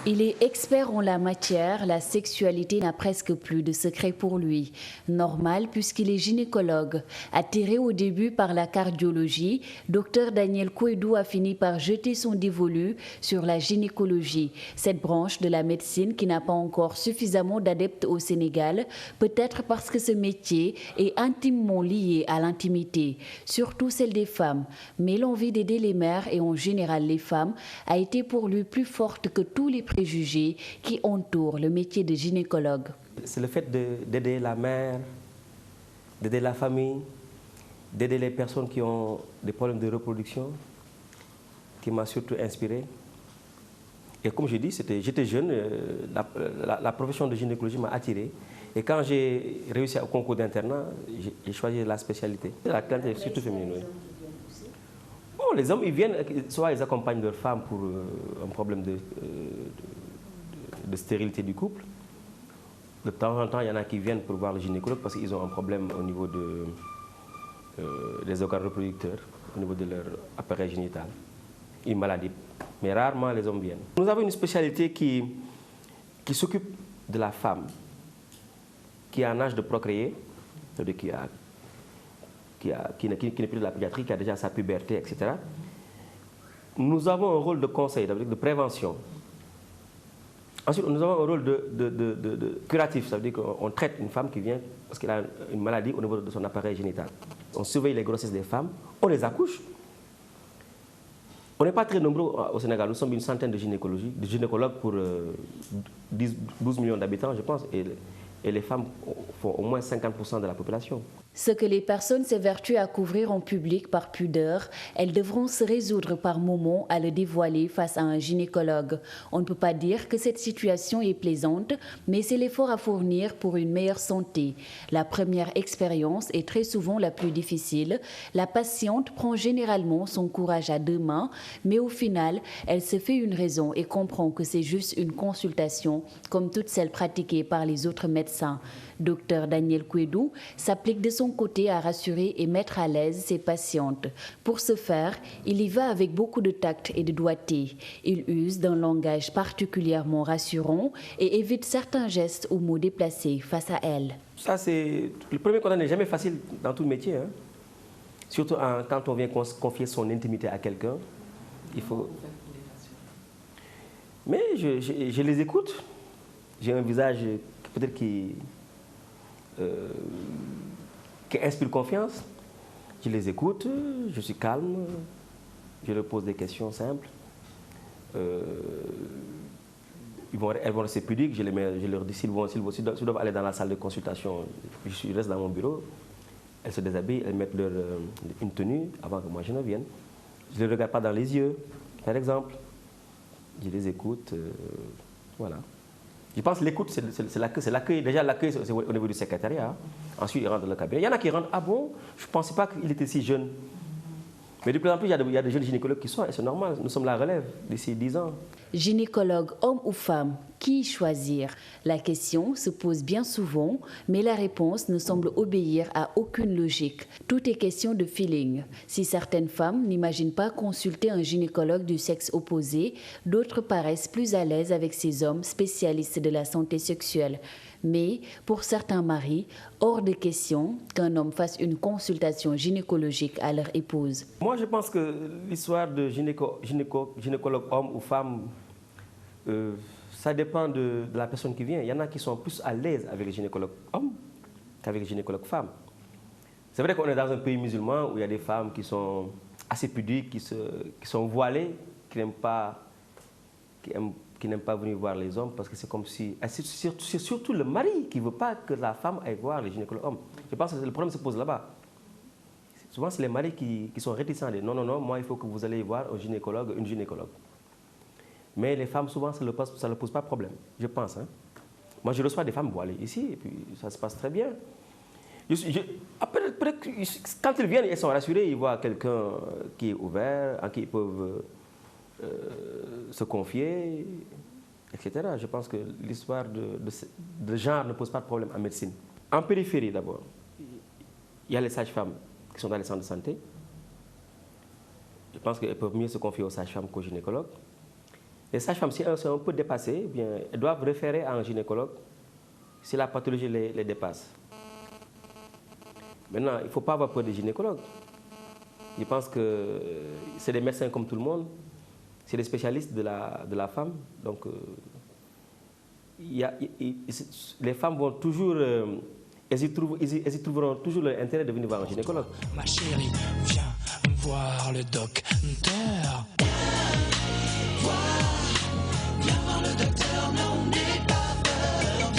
Il est expert en la matière, la sexualité n'a presque plus de secret pour lui. Normal puisqu'il est gynécologue. Attiré au début par la cardiologie, Dr Daniel Kouédou a fini par jeter son dévolu sur la gynécologie. Cette branche de la médecine qui n'a pas encore suffisamment d'adeptes au Sénégal, peut-être parce que ce métier est intimement lié à l'intimité, surtout celle des femmes. Mais l'envie d'aider les mères et en général les femmes a été pour lui plus forte que tous les préjugés qui entourent le métier de gynécologue. C'est le fait d'aider la mère, d'aider la famille, d'aider les personnes qui ont des problèmes de reproduction qui m'a surtout inspiré. Et comme je dis, j'étais jeune, la profession de gynécologie m'a attiré. Et quand j'ai réussi au concours d'internat, j'ai choisi la spécialité. La clientèle est surtout féminine. Oui. Bon, les hommes, ils viennent, soit ils accompagnent leurs femmes pour un problème de stérilité du couple. De temps en temps, il y en a qui viennent pour voir le gynécologue parce qu'ils ont un problème au niveau des organes reproducteurs, au niveau de leur appareil génital, une maladie. Mais rarement les hommes viennent. Nous avons une spécialité qui s'occupe de la femme, qui est en âge de procréer, qui n'est plus de la pédiatrie, qui a déjà sa puberté, etc. Nous avons un rôle de conseil, de prévention. Ensuite, nous avons un rôle de curatif, ça veut dire qu'on traite une femme qui vient parce qu'elle a une maladie au niveau de son appareil génital. On surveille les grossesses des femmes, on les accouche. On n'est pas très nombreux au Sénégal, nous sommes une centaine de gynécologues pour 12 millions d'habitants, je pense, et les femmes font au moins 50% de la population. Ce que les personnes s'évertuent à couvrir en public par pudeur, elles devront se résoudre par moments à le dévoiler face à un gynécologue. On ne peut pas dire que cette situation est plaisante, mais c'est l'effort à fournir pour une meilleure santé. La première expérience est très souvent la plus difficile. La patiente prend généralement son courage à deux mains, mais au final, elle se fait une raison et comprend que c'est juste une consultation, comme toutes celles pratiquées par les autres médecins. Dr Daniel Kouédou s'applique de son côté à rassurer et mettre à l'aise ses patientes. Pour ce faire, il y va avec beaucoup de tact et de doigté. Il use d'un langage particulièrement rassurant et évite certains gestes ou mots déplacés face à elles. Ça, c'est le premier contact n'est jamais facile dans tout métier, hein. Surtout quand on vient confier son intimité à quelqu'un. Il faut. Mais je les écoute. J'ai un visage peut-être qui inspire confiance. Je les écoute, je suis calme, je leur pose des questions simples. Elles vont rester pudiques, je leur dis s'ils doivent aller dans la salle de consultation, je reste dans mon bureau. Elles se déshabillent, elles mettent une tenue avant que moi je ne vienne. Je ne les regarde pas dans les yeux, par exemple. Je les écoute, voilà. Je pense que l'écoute, c'est l'accueil. Déjà, l'accueil, c'est au niveau du secrétariat. Ensuite, ils rentrent dans le cabinet. Il y en a qui rentrent, ah bon, je ne pensais pas qu'il était si jeune. Mais de plus en plus, il y a des jeunes gynécologues qui sont, et c'est normal, nous sommes la relève d'ici 10 ans. Gynécologue, homme ou femme, qui choisir? La question se pose bien souvent, mais la réponse ne semble obéir à aucune logique. Tout est question de feeling. Si certaines femmes n'imaginent pas consulter un gynécologue du sexe opposé, d'autres paraissent plus à l'aise avec ces hommes spécialistes de la santé sexuelle. Mais pour certains maris, hors de question qu'un homme fasse une consultation gynécologique à leur épouse. Moi, je pense que l'histoire de gynécologue homme ou femme, ça dépend de la personne qui vient. Il y en a qui sont plus à l'aise avec les gynécologues hommes qu'avec les gynécologues femmes. C'est vrai qu'on est dans un pays musulman où il y a des femmes qui sont assez pudiques, qui sont voilées, qui n'aiment pas venir voir les hommes parce que c'est comme si... C'est surtout le mari qui ne veut pas que la femme aille voir les gynécologues hommes. Je pense que le problème se pose là-bas. Souvent, c'est les maris qui sont réticents. Non, non, non, moi, il faut que vous allez voir un gynécologue, une gynécologue. Mais les femmes, souvent, ça ne pose pas de problème, je pense. Hein. Moi, je reçois des femmes voilées ici, et puis ça se passe très bien. Après, quand ils viennent, ils sont rassurés, ils voient quelqu'un qui est ouvert, en qui ils peuvent se confier, etc. Je pense que l'histoire de genre ne pose pas de problème en médecine. En périphérie, d'abord, il y a les sages-femmes qui sont dans les centres de santé. Je pense qu'elles peuvent mieux se confier aux sages-femmes qu'aux gynécologues. Les sages-femmes, si elles sont un peu dépassées, eh bien, elles doivent référer à un gynécologue si la pathologie les dépasse. Maintenant, il ne faut pas avoir peur des gynécologues. Je pense que c'est des médecins comme tout le monde, c'est des spécialistes de la femme. Donc, les femmes vont toujours, elles y trouveront toujours l'intérêt de venir voir un gynécologue. Ma chérie, viens voir le docteur. Viens voir le docteur, non, n'aie pas peur.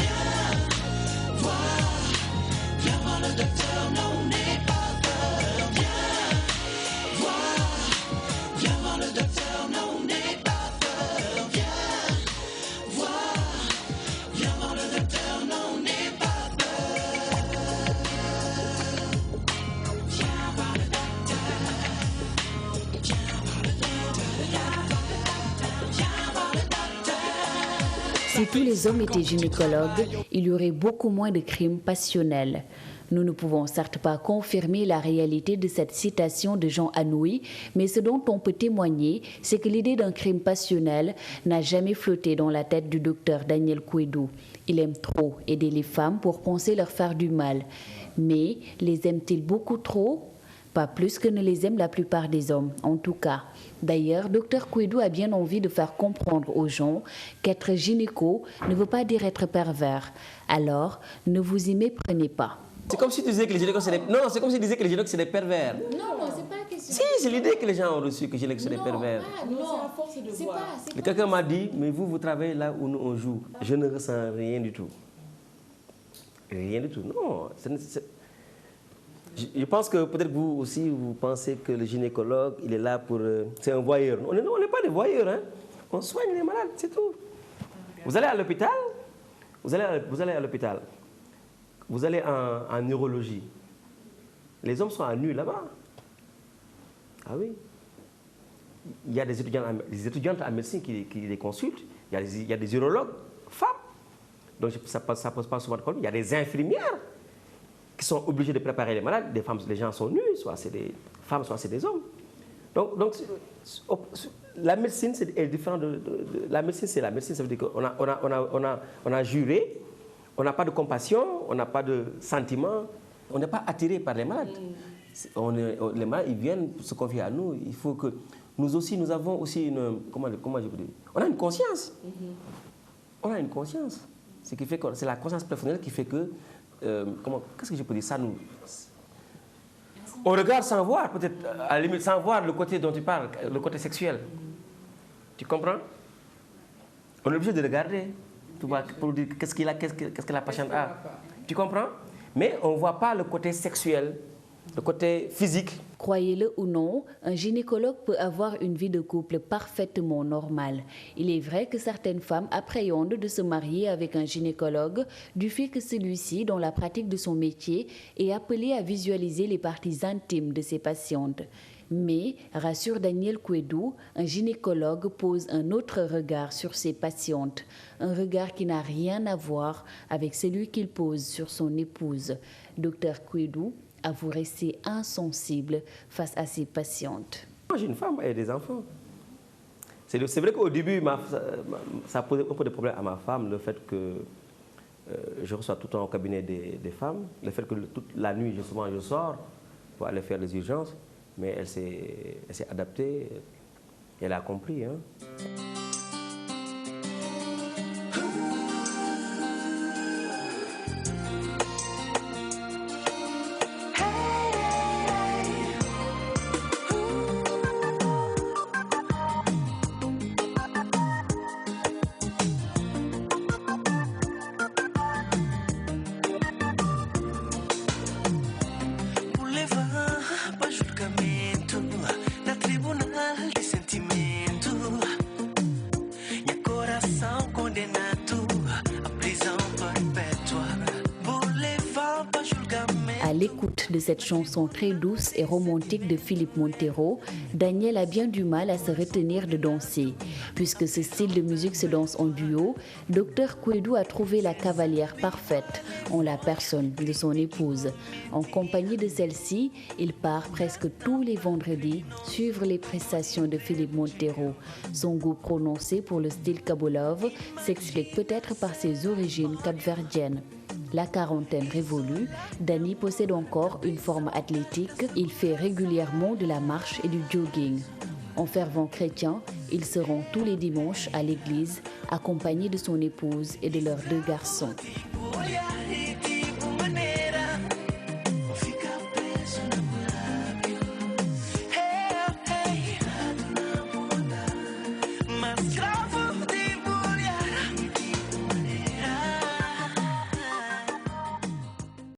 Viens voir le docteur, non, n'aie pas peur. Viens voir le docteur, non, n'aie pas peur. Viens voir le docteur, non, n'aie pas peur. Viens voir le docteur. Viens voir le docteur. Viens voir le docteur. Si tous les hommes étaient gynécologues, il y aurait beaucoup moins de crimes passionnels. Nous ne pouvons certes pas confirmer la réalité de cette citation de Jean Anouilh, mais ce dont on peut témoigner, c'est que l'idée d'un crime passionnel n'a jamais flotté dans la tête du docteur Daniel Kouédou. Il aime trop aider les femmes pour penser leur faire du mal. Mais les aime-t-il beaucoup trop ? Pas plus que ne les aiment la plupart des hommes, en tout cas. D'ailleurs, Dr Kouédou a bien envie de faire comprendre aux gens qu'être gynéco ne veut pas dire être pervers. Alors, ne vous y méprenez pas. C'est comme si tu disais que les gynécologues, c'est des... Non, c'est comme si tu disais que les gynécologues, c'est des pervers. Non, c'est pas la question. Si, c'est l'idée que les gens ont reçue, que les gynécologues, c'est des pervers. Non, c'est à force de voir. Quelqu'un m'a dit, mais vous travaillez là où nous on joue. Je ne ressens rien du tout. Rien du tout. Non. Je pense que peut-être vous aussi, vous pensez que le gynécologue, il est là pour... c'est un voyeur. Non, on n'est pas des voyeurs. Hein. On soigne les malades, c'est tout. Vous allez à l'hôpital, vous allez à l'hôpital. Vous allez en neurologie. Les hommes sont à nu là-bas. Ah oui. Il y a des étudiantes en médecine qui les consultent. Il y a des urologues femmes. Donc ça ne pose pas souvent de problème. Il y a des infirmières qui sont obligées de préparer les malades. Des femmes, les gens sont nus, soit c'est des femmes, soit c'est des hommes. Donc la médecine est différente la médecine, c'est la médecine. Ça veut dire qu'on a juré. On n'a pas de compassion, on n'a pas de sentiment, on n'est pas attiré par les malades. Les malades, ils viennent se confier à nous. Il faut que nous aussi, nous avons aussi une... Comment je peux dire? On a une conscience. On a une conscience. Ce qui fait que c'est la conscience personnelle qui fait que... qu'est-ce que je peux dire? Ça nous... On regarde sans voir, peut-être, à la limite, sans voir le côté dont tu parles, le côté sexuel. Tu comprends? On est obligé de regarder. Pour dire qu'est-ce que la patiente a. Tu comprends? Mais on ne voit pas le côté sexuel, le côté physique. Croyez-le ou non, un gynécologue peut avoir une vie de couple parfaitement normale. Il est vrai que certaines femmes appréhendent de se marier avec un gynécologue du fait que celui-ci, dans la pratique de son métier, est appelé à visualiser les parties intimes de ses patientes. Mais, rassure Daniel Kouédou, un gynécologue pose un autre regard sur ses patientes, un regard qui n'a rien à voir avec celui qu'il pose sur son épouse. Dr Kouédou avoue rester insensible face à ses patientes. Moi, j'ai une femme et des enfants. C'est vrai qu'au début, ça posait un peu de problème à ma femme, le fait que je reçois tout le temps au cabinet des femmes, le fait que toute la nuit, souvent, je sors pour aller faire les urgences. Mais elle s'est adaptée, elle a compris. Hein. À l'écoute de cette chanson très douce et romantique de Philippe Montero, Daniel a bien du mal à se retenir de danser. Puisque ce style de musique se danse en duo, Dr Kouédou a trouvé la cavalière parfaite en la personne de son épouse. En compagnie de celle-ci, il part presque tous les vendredis suivre les prestations de Philippe Montero. Son goût prononcé pour le style Kabolov s'explique peut-être par ses origines capverdiennes. La quarantaine révolue, Dany possède encore une forme athlétique. Il fait régulièrement de la marche et du jogging. En fervent chrétien, il se rend tous les dimanches à l'église, accompagné de son épouse et de leurs 2 garçons. Oh yeah,